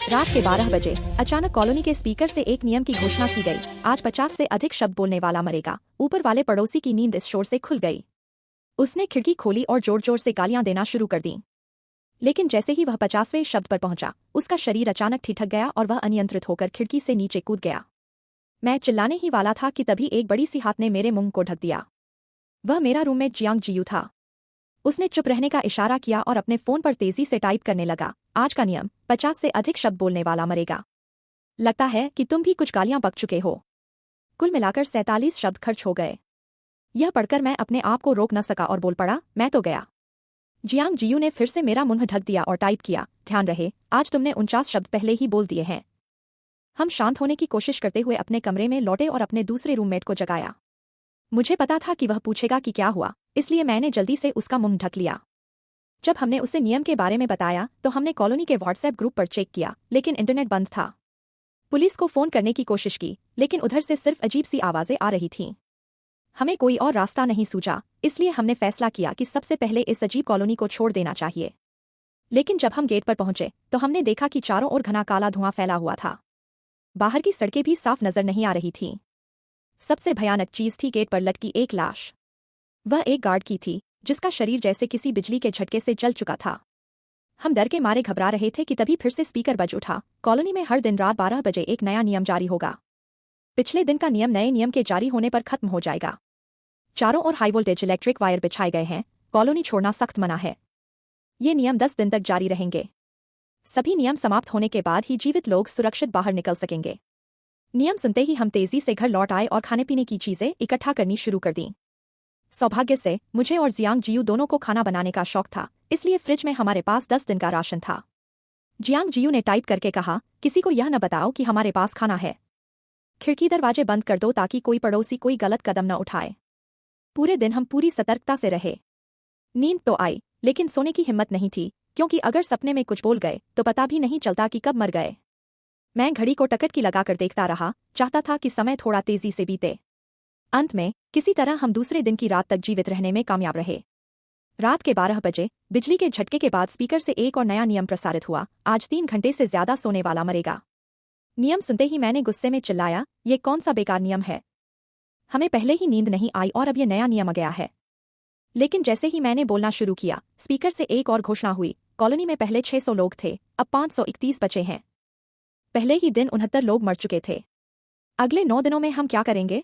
रात के 12 बजे अचानक कॉलोनी के स्पीकर से एक नियम की घोषणा की गई। आज 50 से अधिक शब्द बोलने वाला मरेगा। ऊपर वाले पड़ोसी की नींद इस शोर से खुल गई। उसने खिड़की खोली और जोर जोर से गालियां देना शुरू कर दी। लेकिन जैसे ही वह 50वें शब्द पर पहुंचा, उसका शरीर अचानक ठिठक गया और वह अनियंत्रित होकर खिड़की से नीचे कूद गया। मैं चिल्लाने ही वाला था कि तभी एक बड़ी सी हाथ ने मेरे मुंह को ढक दिया। वह मेरा रूममेट जियांग जियू था। उसने चुप रहने का इशारा किया और अपने फोन पर तेजी से टाइप करने लगा। आज का नियम, 50 से अधिक शब्द बोलने वाला मरेगा। लगता है कि तुम भी कुछ गालियां बक चुके हो। कुल मिलाकर 47 शब्द खर्च हो गए। यह पढ़कर मैं अपने आप को रोक न सका और बोल पड़ा, मैं तो गया। जियांग जियू ने फिर से मेरा मुंह ढक दिया और टाइप किया, ध्यान रहे, आज तुमने 49 शब्द पहले ही बोल दिए हैं। हम शांत होने की कोशिश करते हुए अपने कमरे में लौटे और अपने दूसरे रूममेट को जगाया। मुझे पता था कि वह पूछेगा कि क्या हुआ, इसलिए मैंने जल्दी से उसका मुंह ढक लिया। जब हमने उसे नियम के बारे में बताया तो हमने कॉलोनी के व्हाट्सएप ग्रुप पर चेक किया, लेकिन इंटरनेट बंद था। पुलिस को फोन करने की कोशिश की, लेकिन उधर से सिर्फ अजीब सी आवाजें आ रही थीं। हमें कोई और रास्ता नहीं सूझा, इसलिए हमने फैसला किया कि सबसे पहले इस अजीब कॉलोनी को छोड़ देना चाहिए। लेकिन जब हम गेट पर पहुंचे तो हमने देखा कि चारों ओर घना काला धुआं फैला हुआ था। बाहर की सड़कें भी साफ नजर नहीं आ रही थीं। सबसे भयानक चीज थी गेट पर लटकी एक लाश। वह एक गार्ड की थी, जिसका शरीर जैसे किसी बिजली के झटके से जल चुका था। हम डर के मारे घबरा रहे थे कि तभी फिर से स्पीकर बज उठा, कॉलोनी में हर दिन रात 12 बजे एक नया नियम जारी होगा। पिछले दिन का नियम नए नियम के जारी होने पर खत्म हो जाएगा। चारों ओर हाई वोल्टेज इलेक्ट्रिक वायर बिछाए गए हैं। कॉलोनी छोड़ना सख्त मना है। ये नियम 10 दिन तक जारी रहेंगे। सभी नियम समाप्त होने के बाद ही जीवित लोग सुरक्षित बाहर निकल सकेंगे। नियम सुनते ही हम तेजी से घर लौट आए और खाने पीने की चीजें इकट्ठा करनी शुरू कर दी। सौभाग्य से मुझे और जियांग जियू दोनों को खाना बनाने का शौक था, इसलिए फ्रिज में हमारे पास 10 दिन का राशन था। जियांग जियू ने टाइप करके कहा, किसी को यह न बताओ कि हमारे पास खाना है। खिड़की दरवाजे बंद कर दो ताकि कोई पड़ोसी कोई गलत कदम न उठाए। पूरे दिन हम पूरी सतर्कता से रहे। नींद तो आई, लेकिन सोने की हिम्मत नहीं थी, क्योंकि अगर सपने में कुछ बोल गए तो पता भी नहीं चलता कि कब मर गए। मैं घड़ी को टकटकी लगाकर देखता रहा, चाहता था कि समय थोड़ा तेजी से बीते। अंत में किसी तरह हम दूसरे दिन की रात तक जीवित रहने में कामयाब रहे। रात के 12 बजे बिजली के झटके के बाद स्पीकर से एक और नया नियम प्रसारित हुआ, आज 3 घंटे से ज्यादा सोने वाला मरेगा। नियम सुनते ही मैंने गुस्से में चिल्लाया, ये कौन सा बेकार नियम है। हमें पहले ही नींद नहीं आई और अब ये नया नियम आ गया है। लेकिन जैसे ही मैंने बोलना शुरू किया, स्पीकर से एक और घोषणा हुई, कॉलोनी में पहले 600 लोग थे, अब 531 बचे हैं। पहले ही दिन 69 लोग मर चुके थे। अगले 9 दिनों में हम क्या करेंगे।